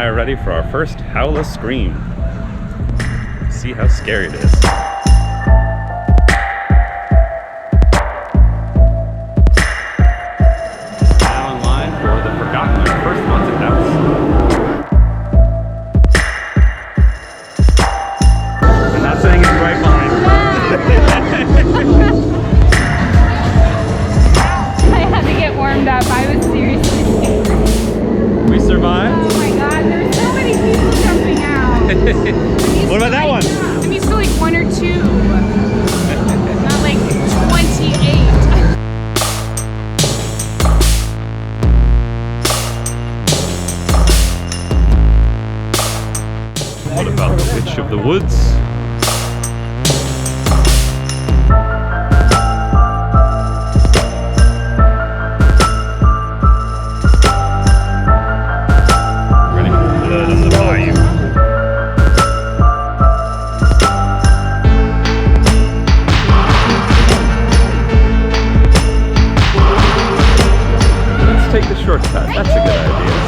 I are ready for our first Howl-o-Scream. See how scary it is. Now in line for the forgotten first haunted house. And that thing is right behind me. I had to get warmed up. I was seriously scared. We survived. Oh my god, there's so many people jumping out. What about that one? I'm used to like 1 or 2. Not like 28. What about the Witch of the Woods? Ready for blood on the bayou. Let's take the shortcut. That's a good idea.